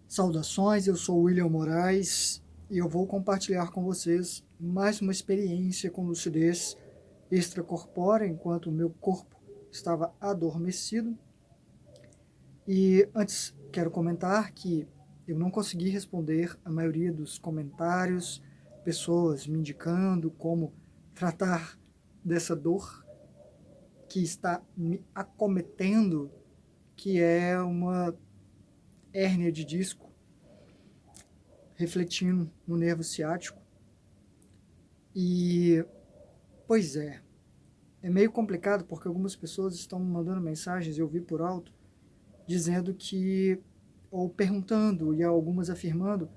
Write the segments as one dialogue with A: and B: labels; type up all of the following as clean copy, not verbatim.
A: Saudações, eu sou William Moraes e eu vou compartilhar com vocês mais uma experiência com lucidez extracorpórea enquanto o meu corpo estava adormecido. E antes quero comentar que eu não consegui responder a maioria dos comentários, pessoas me indicando como tratar dessa dor que está me acometendo, que é uma hérnia de disco refletindo no nervo ciático. E, pois é meio complicado porque algumas pessoas estão me mandando mensagens, eu vi por alto, dizendo que, ou perguntando, e algumas afirmando,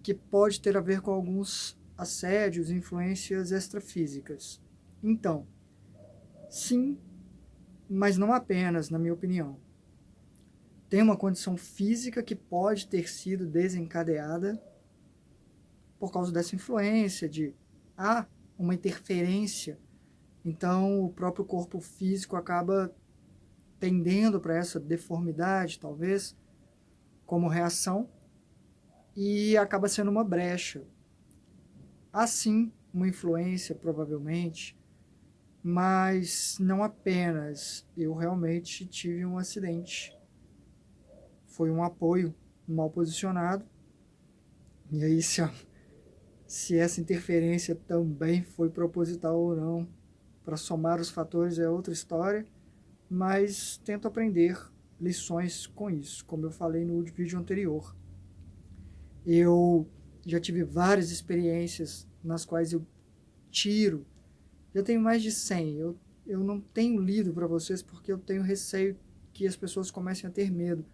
A: que pode ter a ver com alguns assédios e influências extrafísicas. Então, sim, mas não apenas, na minha opinião. Tem uma condição física que pode ter sido desencadeada por causa dessa influência de uma interferência. Então, o próprio corpo físico acaba tendendo para essa deformidade, talvez, como reação, e acaba sendo uma brecha. Assim, uma influência, provavelmente, mas não apenas. Eu realmente tive um acidente. Foi um apoio mal posicionado. E aí, se essa interferência também foi proposital ou não, para somar os fatores é outra história, mas tento aprender lições com isso, como eu falei no vídeo anterior. Eu já tive várias experiências nas quais eu tiro, já tenho mais de 100, eu não tenho lido para vocês porque eu tenho receio que as pessoas comecem a ter medo,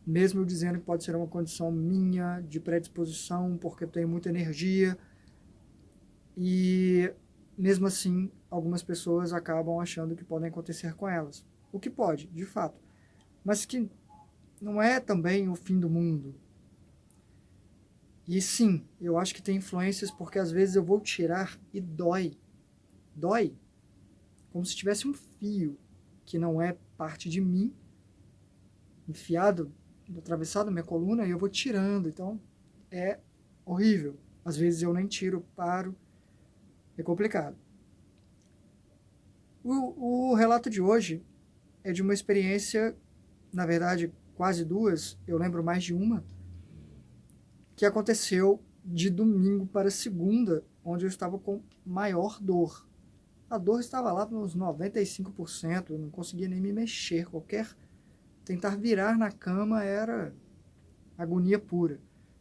A: mesmo eu dizendo que pode ser uma condição minha de predisposição, porque eu tenho muita energia, e mesmo assim, algumas pessoas acabam achando que podem acontecer com elas. O que pode, de fato. Mas que não é também o fim do mundo. E sim, eu acho que tem influências porque às vezes eu vou tirar e dói. Dói. Como se tivesse um fio que não é parte de mim, enfiado, atravessado na minha coluna, e eu vou tirando. Então, é horrível. Às vezes eu nem tiro, paro. É complicado. O relato de hoje é de uma experiência, na verdade, quase duas, eu lembro mais de uma, que aconteceu de domingo para segunda, onde eu estava com maior dor. A dor estava lá nos 95%, eu não conseguia nem me mexer, tentar virar na cama era agonia pura.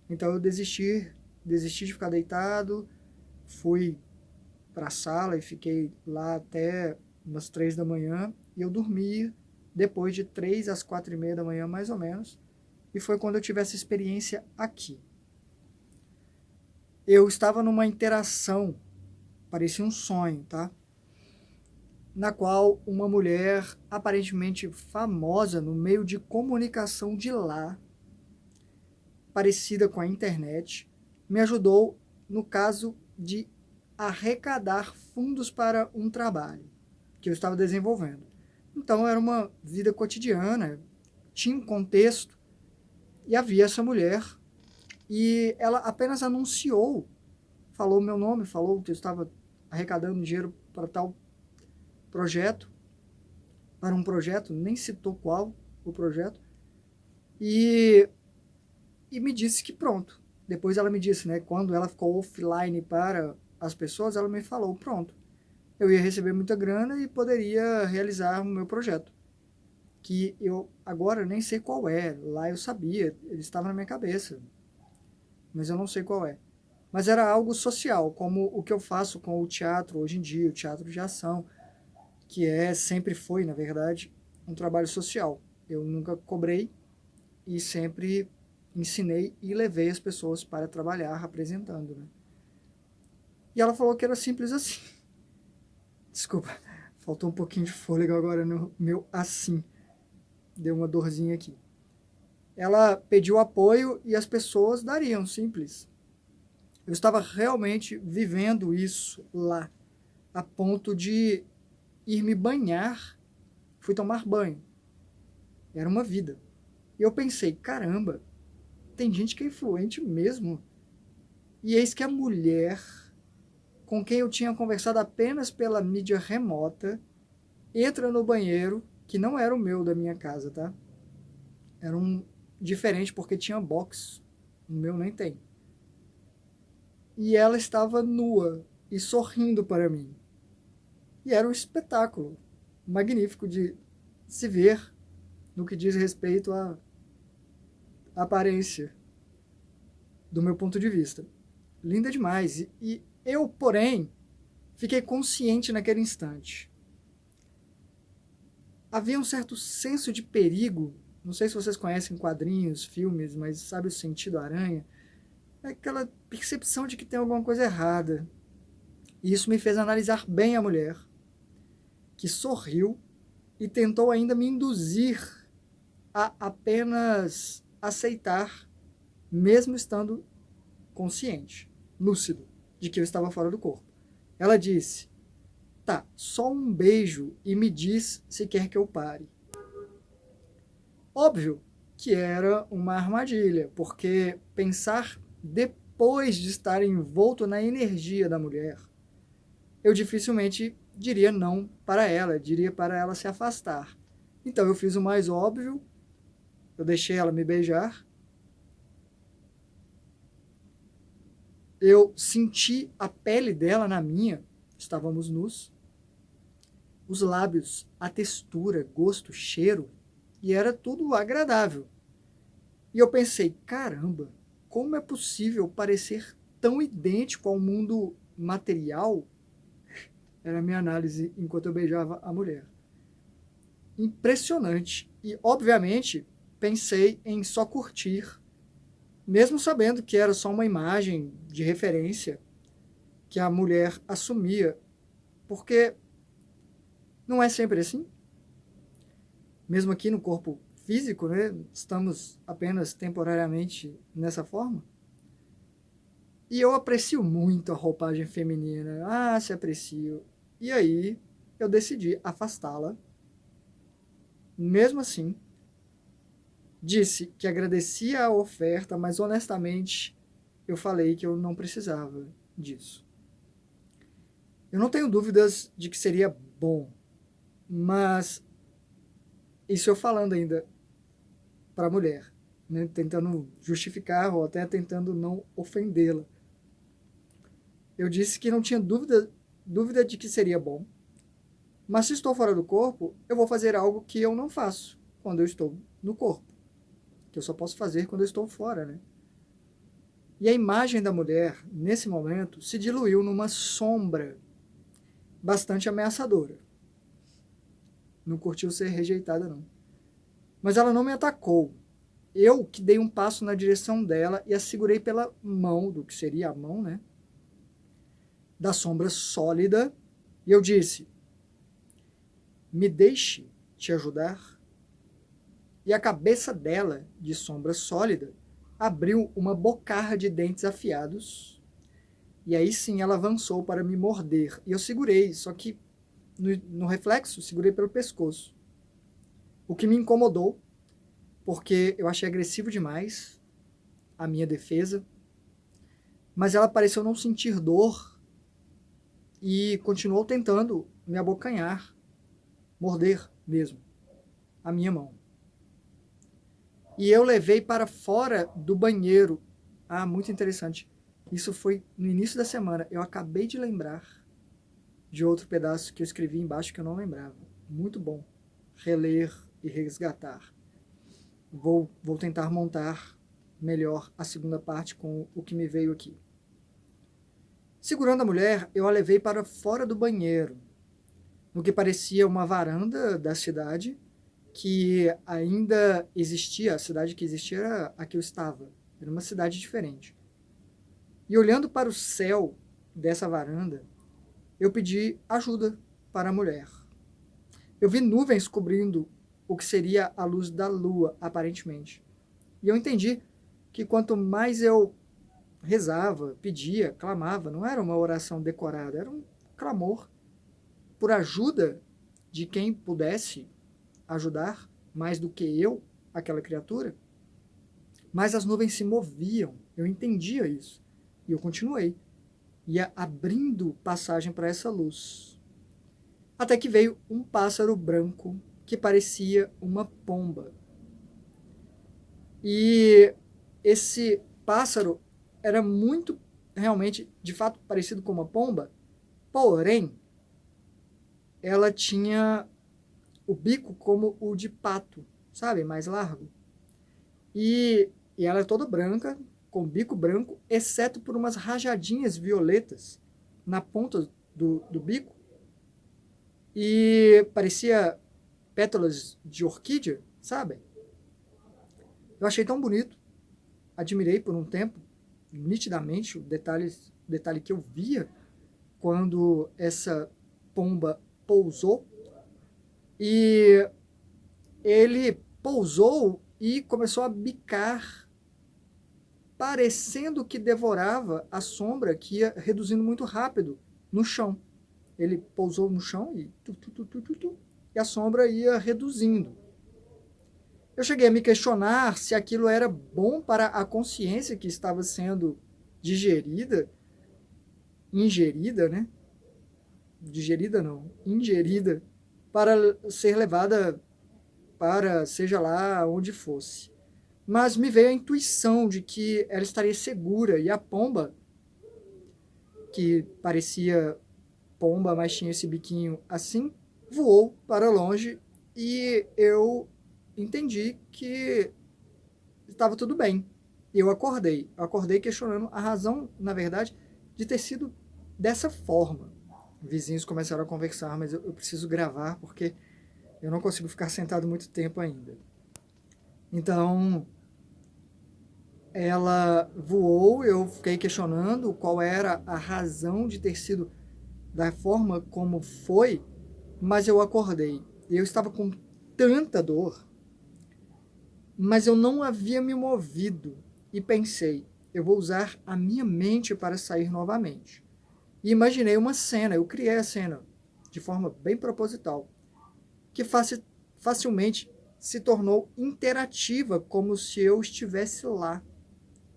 A: Então eu desisti de ficar deitado, fui para a sala e fiquei lá até umas 3 da manhã, e eu dormi depois de 3 às 4:30 da manhã, mais ou menos, e foi quando eu tive essa experiência aqui. Eu estava numa interação, parecia um sonho, tá? Na qual uma mulher aparentemente famosa no meio de comunicação de lá, parecida com a internet, me ajudou no caso de arrecadar fundos para um trabalho que eu estava desenvolvendo. Então era uma vida cotidiana, tinha um contexto, e havia essa mulher, e ela apenas anunciou, falou o meu nome, falou que eu estava arrecadando dinheiro para tal projeto, para um projeto, nem citou qual o projeto, e, e me disse que pronto. Depois ela me disse, né, quando ela ficou offline para as pessoas, ela me falou, pronto, eu ia receber muita grana e poderia realizar o meu projeto, que eu agora nem sei qual é, lá eu sabia, ele estava na minha cabeça, mas eu não sei qual é. Mas era algo social, como o que eu faço com o teatro hoje em dia, o teatro de ação, que sempre foi, na verdade, um trabalho social. Eu nunca cobrei e sempre ensinei e levei as pessoas para trabalhar apresentando, né? E ela falou que era simples assim. Desculpa, faltou um pouquinho de fôlego agora no meu assim. Deu uma dorzinha aqui. Ela pediu apoio e as pessoas dariam, simples. Eu estava realmente vivendo isso lá, a ponto de ir me banhar, fui tomar banho. Era uma vida. E eu pensei, caramba, tem gente que é influente mesmo. E eis que a mulher, com quem eu tinha conversado apenas pela mídia remota, entra no banheiro, que não era o meu da minha casa, tá? Era um diferente porque tinha box. O meu nem tem. E ela estava nua e sorrindo para mim. E era um espetáculo magnífico de se ver no que diz respeito à aparência, do meu ponto de vista. Linda demais. E eu, porém, fiquei consciente naquele instante. Havia um certo senso de perigo. Não sei se vocês conhecem quadrinhos, filmes, mas sabe o sentido aranha? É aquela percepção de que tem alguma coisa errada. E isso me fez analisar bem a mulher, que sorriu e tentou ainda me induzir a apenas aceitar, mesmo estando consciente, lúcido, de que eu estava fora do corpo. Ela disse: tá, só um beijo e me diz se quer que eu pare. Óbvio que era uma armadilha, porque pensar depois de estar envolto na energia da mulher, eu dificilmente diria não para ela, diria para ela se afastar. Então eu fiz o mais óbvio, eu deixei ela me beijar, eu senti a pele dela na minha, estávamos nus, os lábios, a textura, gosto, cheiro, e era tudo agradável. E eu pensei, caramba, como é possível parecer tão idêntico ao mundo material? Era a minha análise enquanto eu beijava a mulher. Impressionante. E, obviamente, pensei em só curtir, mesmo sabendo que era só uma imagem de referência que a mulher assumia, porque não é sempre assim. Mesmo aqui no corpo físico, né, estamos apenas temporariamente nessa forma. E eu aprecio muito a roupagem feminina. Ah, se aprecio. E aí eu decidi afastá-la. Mesmo assim, disse que agradecia a oferta, mas honestamente eu falei que eu não precisava disso. Eu não tenho dúvidas de que seria bom, mas isso eu falando ainda para a mulher, né, tentando justificar ou até tentando não ofendê-la. Eu disse que não tinha dúvida de que seria bom, mas se estou fora do corpo, eu vou fazer algo que eu não faço quando eu estou no corpo, que eu só posso fazer quando eu estou fora, né? E a imagem da mulher, nesse momento, se diluiu numa sombra bastante ameaçadora. Não curtiu ser rejeitada, não. Mas ela não me atacou. Eu que dei um passo na direção dela e a segurei pela mão, do que seria a mão, né? Da sombra sólida. E eu disse: me deixe te ajudar. E a cabeça dela, de sombra sólida, abriu uma bocarra de dentes afiados. E aí sim ela avançou para me morder. E eu segurei, só que no reflexo, segurei pelo pescoço. O que me incomodou, porque eu achei agressivo demais a minha defesa. Mas ela pareceu não sentir dor e continuou tentando me abocanhar, morder mesmo, a minha mão. E eu levei para fora do banheiro. Ah, muito interessante. Isso foi no início da semana. Eu acabei de lembrar de outro pedaço que eu escrevi embaixo que eu não lembrava. Muito bom reler e resgatar. Vou tentar montar melhor a segunda parte com o que me veio aqui. Segurando a mulher, eu a levei para fora do banheiro, no que parecia uma varanda da cidade, que ainda existia, a cidade que existia era a que eu estava, era uma cidade diferente. E olhando para o céu dessa varanda, eu pedi ajuda para a mulher. Eu vi nuvens cobrindo o que seria a luz da lua, aparentemente. E eu entendi que quanto mais eu rezava, pedia, clamava, não era uma oração decorada, era um clamor por ajuda de quem pudesse ajudar mais do que eu, aquela criatura, mas as nuvens se moviam. Eu entendia isso. E eu continuei. Ia abrindo passagem para essa luz. Até que veio um pássaro branco que parecia uma pomba. E esse pássaro era muito, realmente, de fato, parecido com uma pomba, porém, ela tinha o bico como o de pato, sabe? Mais largo. E ela é toda branca, com bico branco, exceto por umas rajadinhas violetas na ponta do bico. E parecia pétalas de orquídea, sabe? Eu achei tão bonito, admirei por um tempo, nitidamente, o detalhe que eu via quando essa pomba pousou. E ele pousou e começou a bicar, parecendo que devorava a sombra que ia reduzindo muito rápido no chão. Ele pousou no chão e a sombra ia reduzindo. Eu cheguei a me questionar se aquilo era bom para a consciência que estava sendo ingerida, né? Digerida não, ingerida, para ser levada para seja lá onde fosse. Mas me veio a intuição de que ela estaria segura, e a pomba, que parecia pomba, mas tinha esse biquinho assim, voou para longe e eu entendi que estava tudo bem. Eu acordei questionando a razão, na verdade, de ter sido dessa forma. Vizinhos começaram a conversar, mas eu preciso gravar porque eu não consigo ficar sentado muito tempo ainda. Então, ela voou, eu fiquei questionando qual era a razão de ter sido da forma como foi, mas eu acordei. Eu estava com tanta dor, mas eu não havia me movido e pensei, eu vou usar a minha mente para sair novamente. E imaginei uma cena, eu criei a cena de forma bem proposital, que facilmente se tornou interativa, como se eu estivesse lá.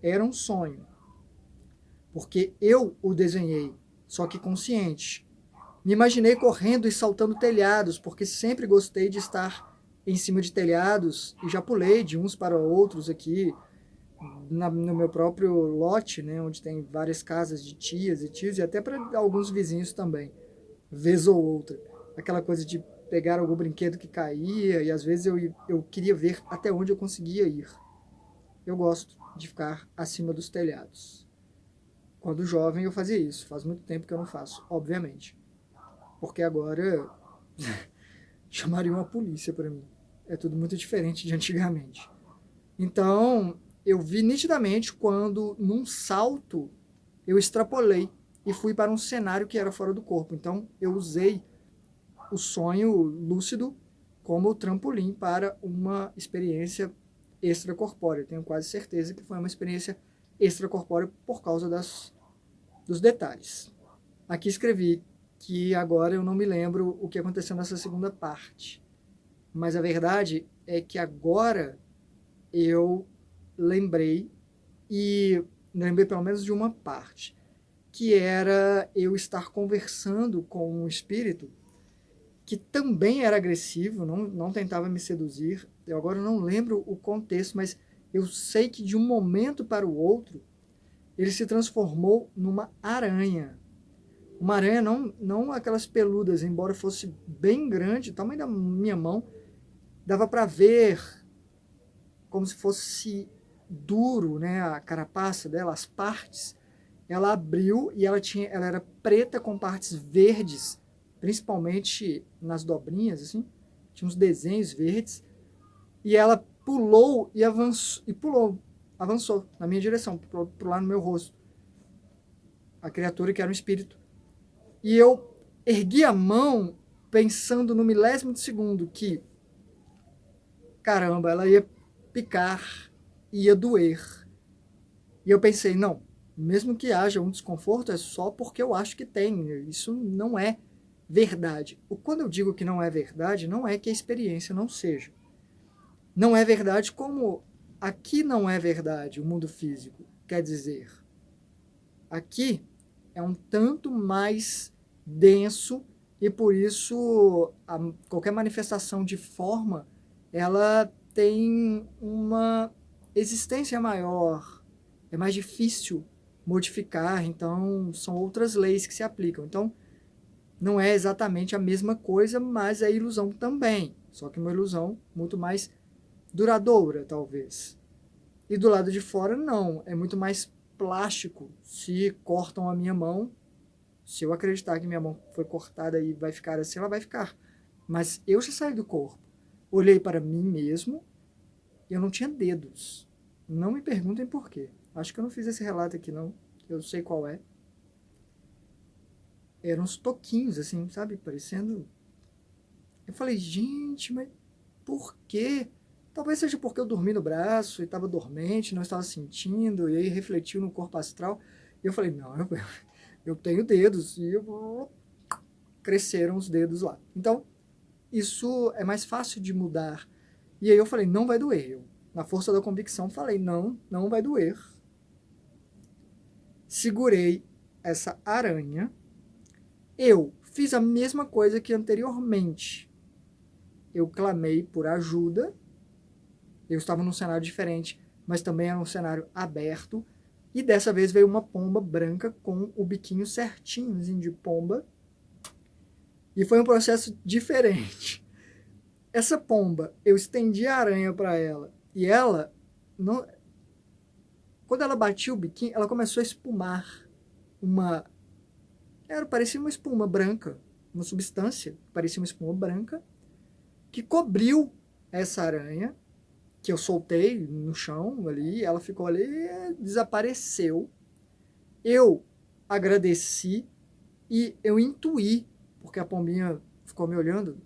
A: Era um sonho, porque eu o desenhei, só que consciente. Me imaginei correndo e saltando telhados, porque sempre gostei de estar em cima de telhados e já pulei de uns para outros aqui no meu próprio lote, né, onde tem várias casas de tias e tios e até para alguns vizinhos também, vez ou outra. Aquela coisa de pegar algum brinquedo que caía e às vezes eu queria ver até onde eu conseguia ir. Eu gosto de ficar acima dos telhados. Quando jovem eu fazia isso, faz muito tempo que eu não faço, obviamente. Porque agora chamariam a polícia para mim. É tudo muito diferente de antigamente. Então, eu vi nitidamente quando, num salto, eu extrapolei e fui para um cenário que era fora do corpo. Então, eu usei o sonho lúcido como trampolim para uma experiência extracorpórea. Tenho quase certeza que foi uma experiência extracorpórea por causa dos detalhes. Aqui escrevi que agora eu não me lembro o que aconteceu nessa segunda parte. Mas a verdade é que agora eu lembrei, e lembrei pelo menos de uma parte, que era eu estar conversando com um espírito que também era agressivo, não tentava me seduzir. Eu agora não lembro o contexto, mas eu sei que de um momento para o outro ele se transformou numa aranha. Uma aranha, não aquelas peludas, embora fosse bem grande, o tamanho da minha mão, dava para ver como se fosse duro, né, a carapaça dela, as partes. Ela abriu e ela era preta com partes verdes, principalmente nas dobrinhas, assim, tinha uns desenhos verdes, e ela pulou e avançou na minha direção, pular no meu rosto. A criatura que era um espírito. E eu ergui a mão pensando no milésimo de segundo que, caramba, ela ia picar, ia doer. E eu pensei, não, mesmo que haja um desconforto, é só porque eu acho que tem. Isso não é verdade. Quando eu digo que não é verdade, não é que a experiência não seja. Não é verdade como aqui não é verdade o mundo físico. Quer dizer, aqui é um tanto mais denso e por isso qualquer manifestação de forma ela tem uma existência maior, é mais difícil modificar, então são outras leis que se aplicam. Então não é exatamente a mesma coisa, mas é ilusão também, só que uma ilusão muito mais duradoura, talvez. E do lado de fora, não, é muito mais plástico. Se cortam a minha mão, se eu acreditar que minha mão foi cortada e vai ficar assim, ela vai ficar. Mas eu já saí do corpo. Olhei para mim mesmo e eu não tinha dedos. Não me perguntem por quê. Acho que eu não fiz esse relato aqui, não. Eu sei qual é. Eram uns toquinhos, assim, sabe? Parecendo... Eu falei, gente, mas por quê? Talvez seja porque eu dormi no braço e estava dormente, não estava sentindo, e aí refletiu no corpo astral. E eu falei, não, eu tenho dedos. E cresceram os dedos lá. Então, isso é mais fácil de mudar. E aí eu falei, não vai doer. Eu, na força da convicção, falei, não vai doer. Segurei essa aranha. Eu fiz a mesma coisa que anteriormente. Eu clamei por ajuda. Eu estava num cenário diferente, mas também era um cenário aberto. E dessa vez veio uma pomba branca com o biquinho certinho de pomba. E foi um processo diferente. Essa pomba, eu estendi a aranha para ela. E ela, não, quando ela batia o biquinho, ela começou a espumar parecia uma espuma branca, uma substância, parecia uma espuma branca, que cobriu essa aranha, que eu soltei no chão ali, ela ficou ali e desapareceu. Eu agradeci e eu intuí, porque a pombinha ficou me olhando,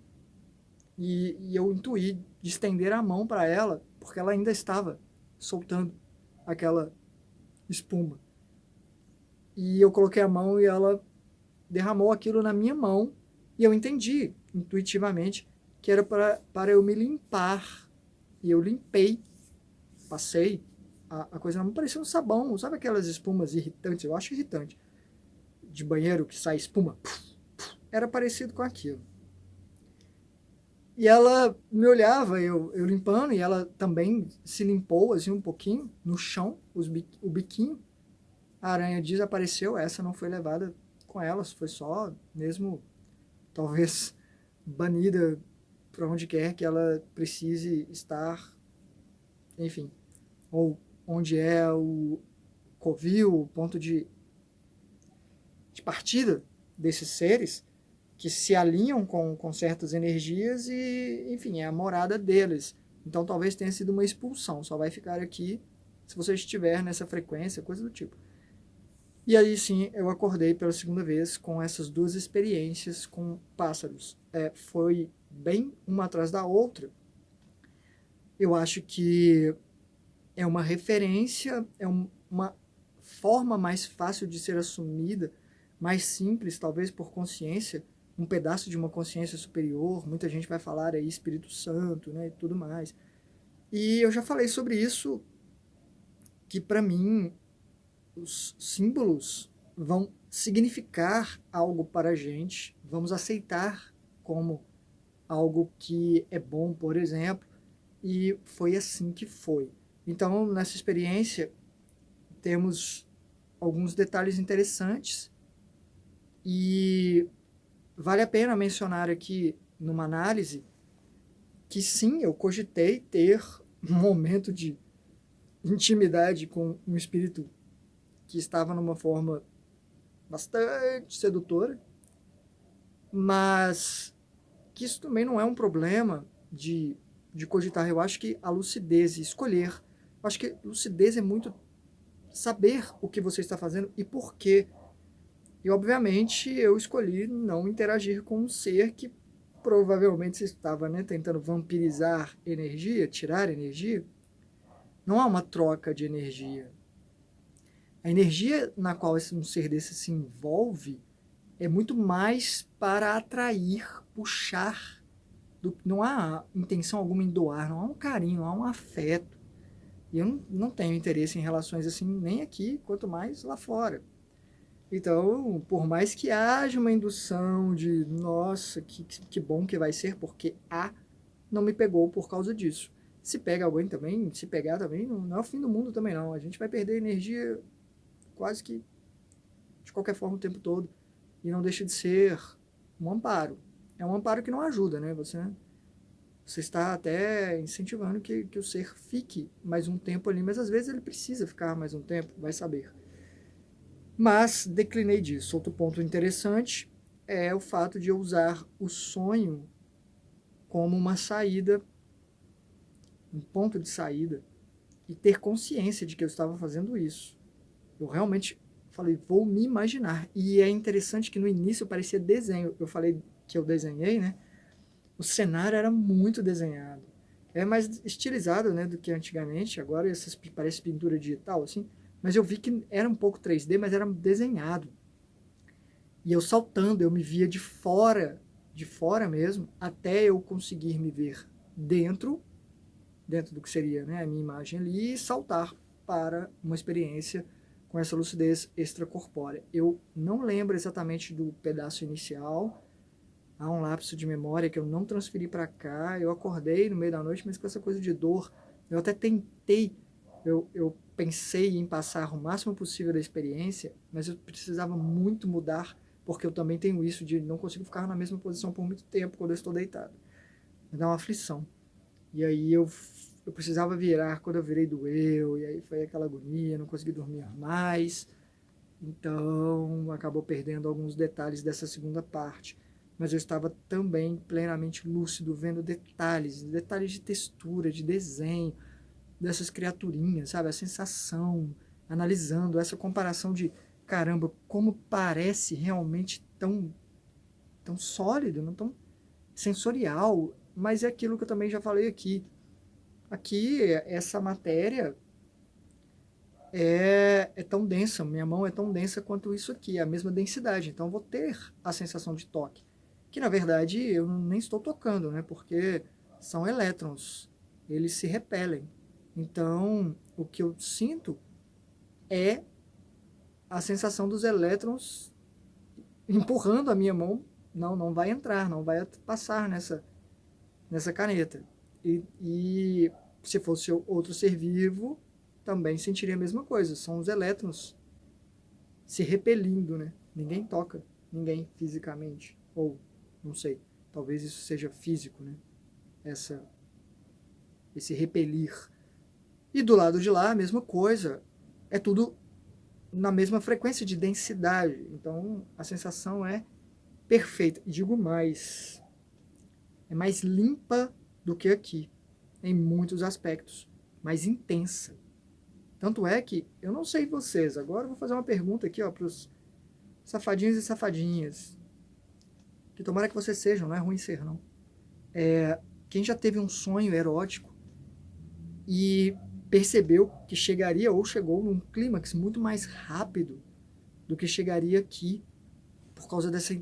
A: e eu intuí de estender a mão para ela, porque ela ainda estava soltando aquela espuma. E eu coloquei a mão e ela derramou aquilo na minha mão, e eu entendi intuitivamente que era para eu me limpar. E eu limpei, passei a coisa na mão, parecia um sabão, sabe aquelas espumas irritantes? Eu acho irritante, de banheiro que sai espuma. Era parecido com aquilo. E ela me olhava, eu limpando, e ela também se limpou assim um pouquinho no chão, o biquinho. A aranha desapareceu, essa não foi levada com elas, foi só mesmo, talvez, banida para onde quer que ela precise estar, enfim, ou onde é o covil, o ponto de partida desses seres, que se alinham com certas energias e, enfim, é a morada deles. Então talvez tenha sido uma expulsão, só vai ficar aqui se você estiver nessa frequência, coisa do tipo. E aí sim, eu acordei pela segunda vez com essas duas experiências com pássaros. Foi bem uma atrás da outra. Eu acho que é uma referência, é uma forma mais fácil de ser assumida, mais simples, talvez por consciência, um pedaço de uma consciência superior. Muita gente vai falar aí Espírito Santo, né, e tudo mais. E eu já falei sobre isso, que para mim os símbolos vão significar algo para a gente, vamos aceitar como algo que é bom, por exemplo, e foi assim que foi. Então, nessa experiência, temos alguns detalhes interessantes e vale a pena mencionar aqui, numa análise, que sim, eu cogitei ter um momento de intimidade com um espírito que estava numa forma bastante sedutora, mas que isso também não é um problema de cogitar. Eu acho que a lucidez, escolher, eu acho que lucidez é muito saber o que você está fazendo e por quê. E, obviamente, eu escolhi não interagir com um ser que provavelmente estava, né, tentando vampirizar energia, tirar energia. Não há uma troca de energia. A energia na qual um ser desse se envolve é muito mais para atrair, puxar. Não há intenção alguma em doar, não há um carinho, não há um afeto. E eu não tenho interesse em relações assim, nem aqui, quanto mais lá fora. Então, por mais que haja uma indução de, nossa, que bom que vai ser, porque não me pegou por causa disso. Se pega alguém também, se pegar também, não é o fim do mundo também não. A gente vai perder energia quase que de qualquer forma o tempo todo. E não deixa de ser um amparo. É um amparo que não ajuda, né? Você está até incentivando que o ser fique mais um tempo ali, mas às vezes ele precisa ficar mais um tempo, vai saber. Mas declinei disso. Outro ponto interessante é o fato de eu usar o sonho como uma saída, um ponto de saída, e ter consciência de que eu estava fazendo isso. Eu realmente falei, vou me imaginar. E é interessante que no início parecia desenho. Eu falei que eu desenhei, né? O cenário era muito desenhado. É mais estilizado, né, do que antigamente. Agora parece pintura digital, assim. Mas eu vi que era um pouco 3D, mas era desenhado. E eu saltando, eu me via de fora mesmo, até eu conseguir me ver dentro do que seria, né, a minha imagem ali, e saltar para uma experiência com essa lucidez extracorpórea. Eu não lembro exatamente do pedaço inicial, há um lapso de memória que eu não transferi para cá, eu acordei no meio da noite, mas com essa coisa de dor, eu até tentei, eu pensei em passar o máximo possível da experiência, mas eu precisava muito mudar, porque eu também tenho isso de não consigo ficar na mesma posição por muito tempo quando eu estou deitado. Me dá uma aflição. E aí eu precisava virar, quando eu virei doeu, e aí foi aquela agonia, não consegui dormir mais. Então acabou perdendo alguns detalhes dessa segunda parte. Mas eu estava também plenamente lúcido, vendo detalhes de textura, de desenho, dessas criaturinhas, sabe? A sensação, analisando essa comparação de, caramba, como parece realmente tão sólido, não tão sensorial, mas é aquilo que eu também já falei aqui. Aqui, essa matéria é tão densa, minha mão é tão densa quanto isso aqui, é a mesma densidade. Então, eu vou ter a sensação de toque, que na verdade eu nem estou tocando, né? Porque são elétrons, eles se repelem. Então, o que eu sinto é a sensação dos elétrons empurrando a minha mão. Não vai entrar, não vai passar nessa caneta. E se fosse outro ser vivo, também sentiria a mesma coisa. São os elétrons se repelindo, né? Ninguém toca ninguém fisicamente. Ou, não sei, talvez isso seja físico, né? Esse repelir. E do lado de lá, a mesma coisa. É tudo na mesma frequência de densidade. Então, a sensação é perfeita. E digo mais, é mais limpa do que aqui, em muitos aspectos, mais intensa. Tanto é que, eu não sei vocês, agora eu vou fazer uma pergunta aqui para os safadinhos e safadinhas, que tomara que vocês sejam, não é ruim ser não. Quem já teve um sonho erótico e percebeu que chegaria ou chegou num clímax muito mais rápido do que chegaria aqui, por causa dessa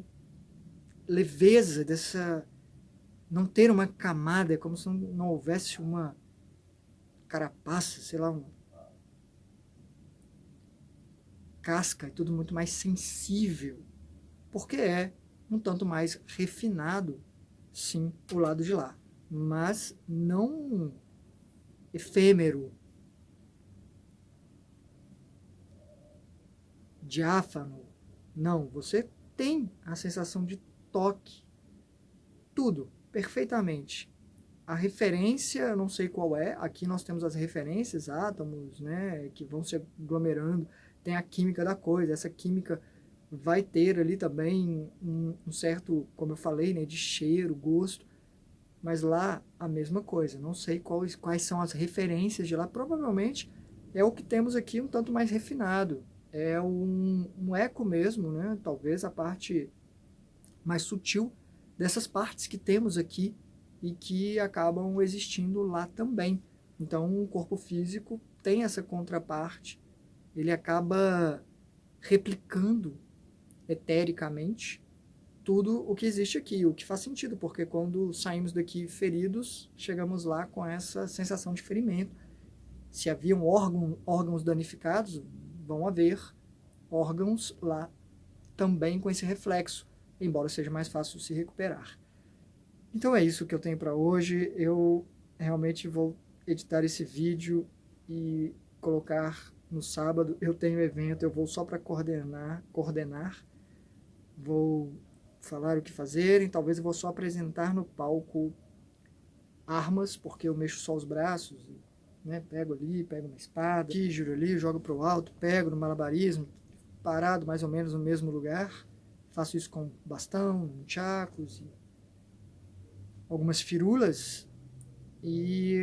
A: leveza, dessa não ter uma camada, como se não houvesse uma carapaça, sei lá, uma casca, e tudo muito mais sensível, porque é um tanto mais refinado, sim, o lado de lá, mas não efêmero, diáfano, não, você tem a sensação de toque, tudo, perfeitamente. A referência, eu não sei qual é, aqui nós temos as referências, átomos, né, que vão se aglomerando, tem a química da coisa, essa química vai ter ali também um certo, como eu falei, né, de cheiro, gosto, mas lá a mesma coisa, não sei quais são as referências de lá, provavelmente é o que temos aqui um tanto mais refinado, é um eco mesmo, né, talvez a parte mais sutil dessas partes que temos aqui e que acabam existindo lá também. Então, o corpo físico tem essa contraparte, ele acaba replicando etericamente tudo o que existe aqui, o que faz sentido, porque quando saímos daqui feridos, chegamos lá com essa sensação de ferimento Se haviam órgãos danificados, vão haver órgãos lá também com esse reflexo, embora seja mais fácil se recuperar. Então é isso que eu tenho para hoje. Eu realmente vou editar esse vídeo e colocar no sábado. Eu tenho evento, eu vou só para coordenar, vou falar o que fazerem, talvez eu vou só apresentar no palco armas, porque eu mexo só os braços, né? Pego ali, pego uma espada, aqui, giro ali, jogo para o alto, pego no malabarismo, parado mais ou menos no mesmo lugar. Faço isso com bastão, chacos e algumas firulas e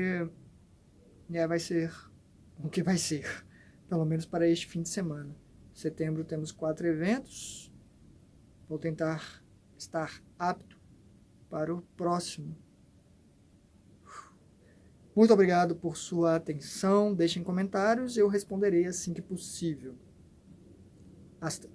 A: vai ser o que vai ser, pelo menos para este fim de semana. Em setembro temos 4 eventos, vou tentar estar apto para o próximo. Muito obrigado por sua atenção, deixem comentários, eu responderei assim que possível. Hasta.